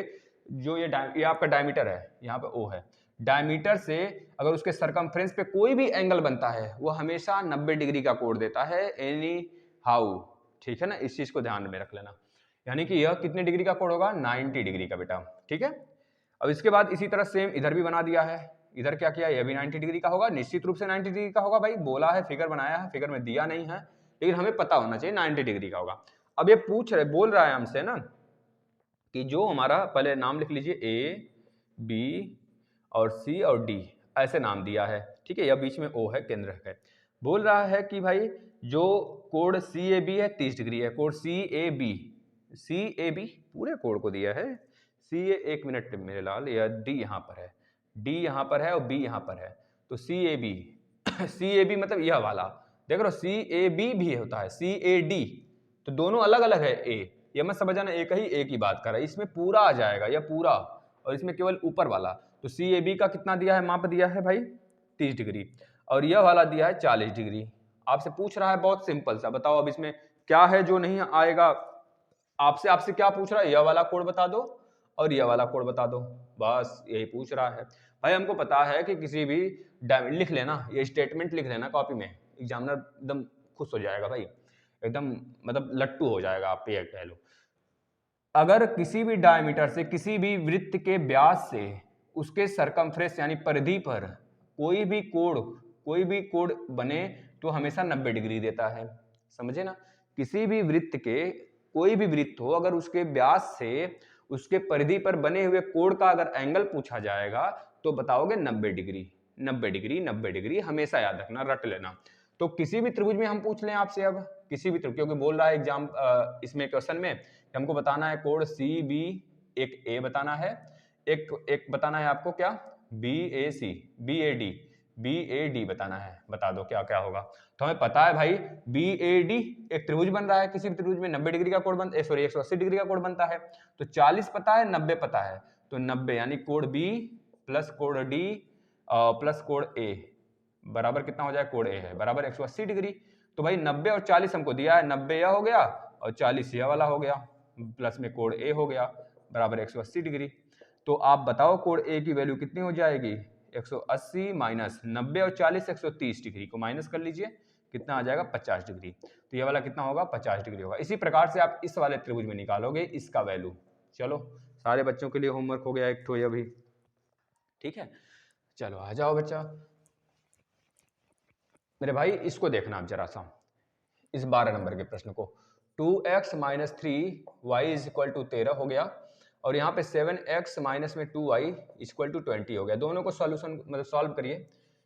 जो ये आपका डायमीटर है, यहाँ पे ओ है, डायमीटर से अगर उसके सरकमफ्रेंस पे कोई भी एंगल बनता है वो हमेशा 90 डिग्री का कोण देता है, एनी हाउ, ठीक है ना, इस चीज को ध्यान में रख लेना। यानी कि यह कितने डिग्री का कोण होगा, 90 डिग्री का बेटा, ठीक है। अब इसके बाद इसी तरह सेम इधर भी बना दिया है, इधर क्या किया, यह भी 90 डिग्री का होगा, निश्चित रूप से 90 डिग्री का होगा भाई, बोला है, फिगर बनाया है, फिगर में दिया नहीं है, लेकिन हमें पता होना चाहिए 90 डिग्री का होगा। अब ये बोल रहा है हमसे ना कि जो हमारा, पहले नाम लिख लीजिए, ए बी और सी और डी, ऐसे नाम दिया है, ठीक है, यह बीच में ओ है, केंद्र है। बोल रहा है कि भाई जो कोण सी ए बी है 30 डिग्री है, कोण सी ए बी पूरे कोण को दिया है, सी ए, एक मिनट मेरे लाल, यह डी यहाँ पर है, डी यहाँ पर है और बी यहाँ पर है, तो सी ए बी मतलब यह वाला, देख रहे हो, सी ए बी भी होता है, सी ए डी, तो दोनों अलग अलग है। ये मत समझ जाना एक ही बात कर रहा है, इसमें पूरा आ जाएगा, यह पूरा, और इसमें केवल ऊपर वाला। तो सी ए बी का कितना दिया है, माप दिया है भाई 30 डिग्री। और यह वाला दिया है 40 डिग्री। आपसे पूछ रहा है बहुत सिंपल सा, बताओ अब इसमें क्या है जो नहीं आएगा। आपसे क्या पूछ रहा है, यह वाला कोण बता दो और यह वाला कोण बता दो, बस यही पूछ रहा है। भाई हमको पता है कि किसी भी लिख लेना, ये स्टेटमेंट लिख लेना कॉपी में, एग्जामिनर एकदम खुश हो जाएगा भाई, एकदम मतलब लट्टू हो जाएगा, आप ये कह लो। अगर किसी भी डायमीटर से किसी भी वृत्त के व्यास से उसके सरकमफ्रेंस यानी परिधि पर कोई भी कोण बने तो हमेशा 90 डिग्री देता है, समझे ना। किसी भी वृत्त के कोई भी वृत्त हो, अगर उसके व्यास से उसके परिधि पर बने हुए कोण का अगर एंगल पूछा जाएगा तो बताओगे 90 डिग्री। 90 डिग्री 90 डिग्री हमेशा याद रखना, रट लेना। तो किसी भी त्रिभुज में हम पूछ लें आपसे, अब किसी भी त्रिभुज, क्योंकि बोल रहा है एग्जाम इसमें क्वेश्चन में हमको बताना है कोण सी बी, एक ए बताना है, एक बताना है आपको क्या, B A C, B A D बताना है। बता दो क्या क्या होगा। तो हमें पता है भाई बी ए डी एक त्रिभुज बन रहा है, किसी भी त्रिभुज में 90 डिग्री का कोण बनता है, सॉरी 180 डिग्री का कोण बनता है। तो 40 पता है, 90 पता है, तो 90 यानी कोण बी प्लस कोण डी प्लस कोण ए बराबर कितना हो जाए, कोण ए है बराबर 180 डिग्री। तो भाई 90 और 40 हमको दिया है, 90 यह हो गया और 40 यह वाला हो गया, प्लस में कोण ए हो गया बराबर 180 डिग्री। तो आप बताओ कोण ए की वैल्यू कितनी हो जाएगी, 180 माइनस 90 और 40 130 डिग्री को माइनस कर लीजिए, कितना आ जाएगा 50 डिग्री। तो ये वाला कितना होगा 50 डिग्री होगा। इसी प्रकार से आप इस वाले त्रिभुज में निकालोगे इसका वैल्यू। चलो सारे बच्चों के लिए होमवर्क हो गया एक तो, ये भी ठीक है। चलो आ जाओ बच्चा, मेरे भाई इसको देखना आप जरा सा, इस 12 नंबर के प्रश्न को। 2x minus 3y is equal to 13 हो गया, और यहाँ पे 7x माइनस में 2y इक्वल टू 20 हो गया। दोनों को सॉल्यूशन मतलब सॉल्व करिए।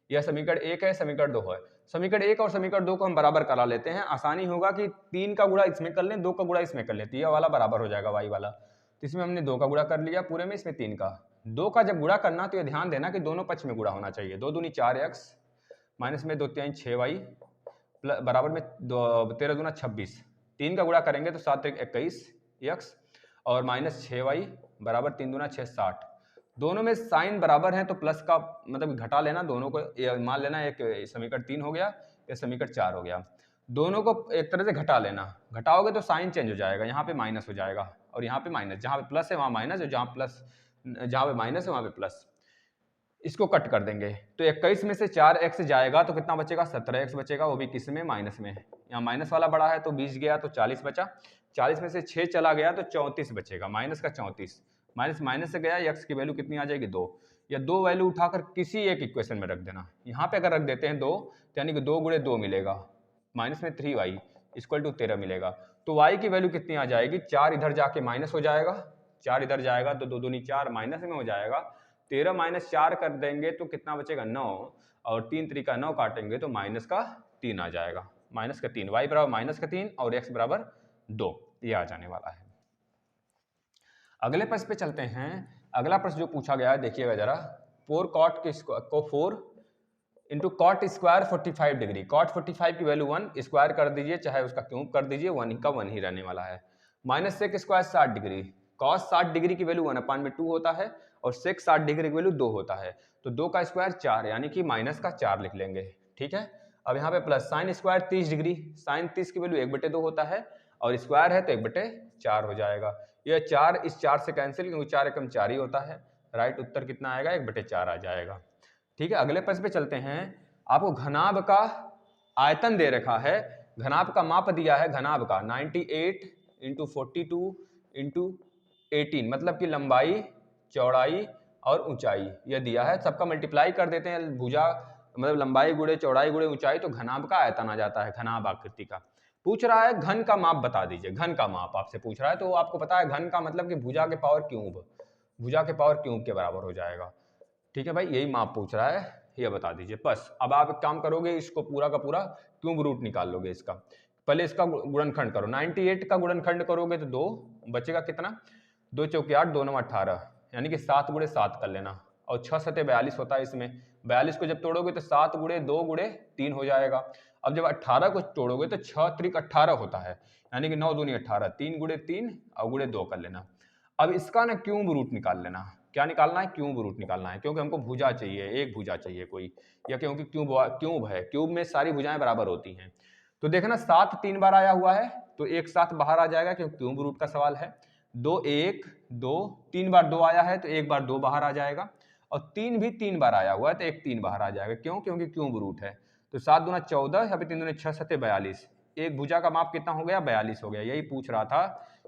यह समीकरण 1 है, समीकरण 2 है। समीकरण 1 और समीकरण 2 को हम बराबर करा लेते हैं, आसानी होगा कि 3 का गुणा इसमें कर लें, 2 का गुणा इसमें कर लें, तो यह वाला बराबर हो जाएगा y वाला। तो इसमें हमने 2 का गुणा कर लिया पूरे में, इसमें 3 का। 2 का जब गुणा करना तो ये ध्यान देना कि दोनों पक्ष में गुणा होना चाहिए। 2 दूनी 4x माइनस में 2 3 6y बराबर में 13 दूना 26, 3 का गुणा करेंगे तो 7 21 x और माइनस 6y बराबर 3 दूना 6 60। दोनों में साइन बराबर है तो प्लस का मतलब घटा लेना, दोनों को मान लेना, एक समीकरण 3 हो गया, एक समीकरण 4 हो गया। दोनों को एक तरह से घटा लेना, घटाओगे तो साइन चेंज हो जाएगा, यहाँ पे माइनस हो जाएगा और यहाँ पे माइनस, जहाँ पे प्लस है वहाँ माइनस, और जहाँ पे माइनस है वहाँ पे प्लस। इसको कट कर देंगे तो 21 में से 4x जाएगा तो कितना बचेगा, 17x बचेगा, वो भी किस में, माइनस में। यहाँ माइनस वाला बड़ा है तो 20 गया तो 40 बचा, 40 में से 6 चला गया तो 34 बचेगा, माइनस का 34, माइनस माइनस से गया, x की वैल्यू कितनी आ जाएगी 2। या 2 वैल्यू उठाकर किसी एक इक्वेशन में रख देना। यहाँ पे अगर रख देते हैं 2 तो यानी कि 2 गुणे 2 मिलेगा, माइनस में 3y इक्वल टू 13 मिलेगा। तो y की वैल्यू कितनी आ जाएगी, 4 इधर जाके माइनस हो जाएगा, 4 इधर जाएगा तो 2 दूनी 4 माइनस में हो जाएगा, 13 माइनस 4 कर देंगे तो कितना बचेगा 9, और 3 3 का 9 काटेंगे तो माइनस का 3 आ जाएगा, माइनस का 3, y बराबर माइनस का 3 और x बराबर 2, ये आ जाने वाला है। अगले प्रश्न पे चलते हैं। अगला प्रश्न जो पूछा गया है देखिएगा जरा, 4 cot को 4 into cot square 45 degree, cot 45 की वैल्यू 1 स्क्वायर कर दीजिए, चाहे उसका क्यूब कर दीजिए, 1 का 1 ही रहने वाला है। Minus sec square 60 degree, cos 60 degree की वैल्यू 1/2 होता है और सेक 60 डिग्री की वैल्यू 2 होता है, तो 2 का स्क्वायर 4 यानी कि माइनस का 4 लिख लेंगे, ठीक है। अब यहाँ पे plus sine square 30 degree, sine 30 की वैल्यू 1/2 होता है और स्क्वायर है तो 1/4 हो जाएगा। यह 4 इस 4 से कैंसिल, क्योंकि 4 एकम 4 ही होता है, राइट उत्तर कितना आएगा 1/4 आ जाएगा, ठीक है। अगले प्रश्न पे चलते हैं। आपको घनाभ का आयतन दे रखा है, घनाभ का माप दिया है, घनाभ का 98 इंटू 42 इंटू 18, मतलब कि लंबाई चौड़ाई और ऊंचाई यह दिया है, सबका मल्टीप्लाई कर देते हैं, भुजा मतलब लंबाई गुणे चौड़ाई गुणे ऊंचाई, तो घनाभ का आयतन आ जाता है, घनाभ आकृति का। पूछ रहा है घन का माप बता दीजिए, घन का माप आपसे पूछ रहा है, तो आपको पता है घन का मतलब कि भुजा के पावर क्यूब, भुजा के पावर क्यूब के बराबर हो जाएगा, ठीक है भाई, यही माप पूछ रहा है, ये बता दीजिए बस। अब आप एक काम करोगे, इसको पूरा का पूरा क्यूब रूट निकाल लोगे इसका, पहले इसका गुणनखंड करो, 98 का गुणनखंड करोगे तो 2 बचेगा, कितना 2 चौके 8 2 9 18, यानी कि 7 गुणे 7 कर लेना, और 6 सते 42 होता है इसमें, 42 को जब तोड़ोगे तो 7 गुणे 2 गुणे 3 हो जाएगा। अब जब 18 को तोड़ोगे तो 6 त्रिक 18 होता है, यानी कि 9 दूनी 18, 3 गुणे 3 और गुणे 2 कर लेना। अब इसका ना क्यूब रूट निकाल लेना, क्या निकालना है, क्यूब रूट निकालना है, क्योंकि हमको भुजा चाहिए, एक भुजा चाहिए कोई, या क्योंकि क्यूब है, क्यूब में सारी भुजाएं बराबर होती हैं। तो देखना 7 3 बार आया हुआ है तो एक साथ बाहर आ जाएगा क्योंकि क्यूब रूट का सवाल है। 2 1 2 3 बार 2 आया है तो एक बार 2 बाहर आ जाएगा, और 3 भी 3 बार आया हुआ है तो एक 3 बाहर आ जाएगा, क्यों, क्योंकि क्यूब रूट है। तो 7 दूना 14, यहाँ पे 3 दूना 6 7 42, एक भुजा का माप कितना हो गया, 42 हो गया। यही पूछ रहा था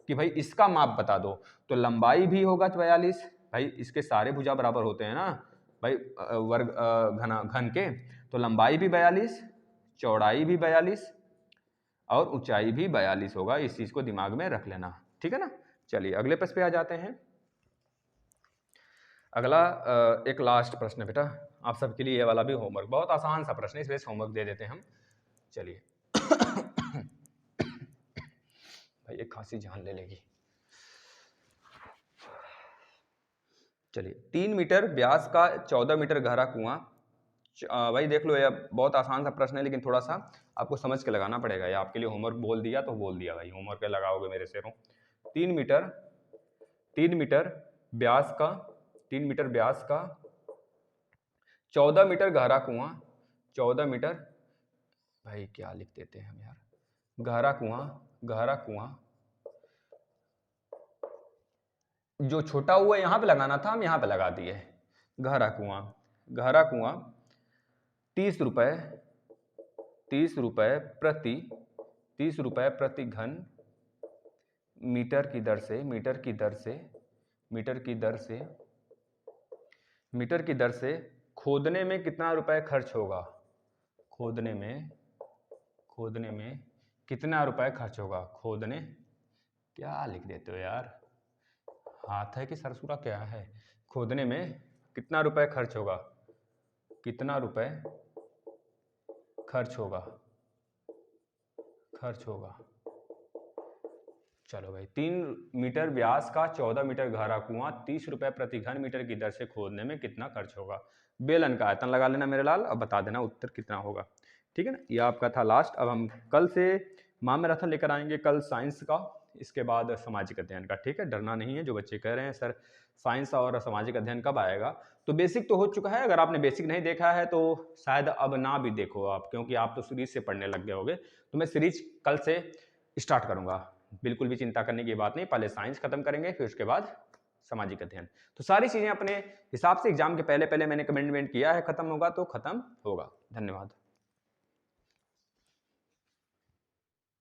कि भाई इसका माप बता दो, तो लंबाई भी होगा 42, भाई इसके सारे भुजा बराबर होते हैं ना भाई, वर्ग घन के, तो लंबाई भी 42, चौड़ाई भी 42 और ऊंचाई भी 42 होगा। इस चीज को दिमाग में रख लेना, ठीक है ना। चलिए अगले प्रश्न पे आ जाते हैं। अगला एक लास्ट प्रश्न है बेटा, आप सबके लिए ये वाला भी होमवर्क, बहुत आसान सा प्रश्न है, इस वजह से होमवर्क दे देते हैं हम। चलिए भाई एक खांसी जान ले लेगी। चलिए 3 मीटर व्यास का 14 मीटर गहरा कुआं, भाई देख लो ये बहुत आसान सा प्रश्न है, लेकिन थोड़ा सा आपको समझ के लगाना पड़ेगा। ये आपके लिए होमवर्क बोल दिया तो बोल दिया भाई, होमवर्क पे लगाओगे मेरे शेरों। 3 मीटर व्यास का 3 मीटर व्यास का 14 मीटर गहरा कुआं, 14 मीटर, भाई क्या लिख देते हैं हम यार, गहरा कुआं जो छोटा हुआ यहां पे लगाना था हम यहां पे लगा दिए। गहरा कुआं 30 रुपए प्रति घन मीटर की दर से खोदने में कितना रुपए खर्च होगा, खोदने में कितना रुपए खर्च होगा, खोदने, क्या लिख देते हो यार, हाथ है कि सरसुरा क्या है, खोदने में कितना रुपए खर्च होगा, चलो भाई 3 मीटर व्यास का 14 मीटर गहरा कुआं 30 रुपए प्रति घन मीटर की दर से खोदने में कितना खर्च होगा। बेलन का आयतन लगा लेना मेरे लाल, अब बता देना उत्तर कितना होगा, ठीक है ना। ये आपका था लास्ट। अब हम कल से महामैराथन लेकर आएंगे, कल साइंस का, इसके बाद सामाजिक अध्ययन का, ठीक है। डरना नहीं है, जो बच्चे कह रहे हैं सर साइंस और सामाजिक अध्ययन कब आएगा, तो बेसिक तो हो चुका है। अगर आपने बेसिक नहीं देखा है तो शायद अब ना भी देखो आप, क्योंकि आप तो सीरीज से पढ़ने लग गए होगे। तो मैं सीरीज कल से स्टार्ट करूंगा, बिल्कुल भी चिंता करने की बात नहीं। पहले साइंस खत्म करेंगे, फिर उसके बाद सामाजिक अध्ययन। तो सारी चीजें अपने हिसाब से एग्जाम के पहले मैंने कमेंटमेंट किया है, खत्म होगा तो खत्म होगा। धन्यवाद।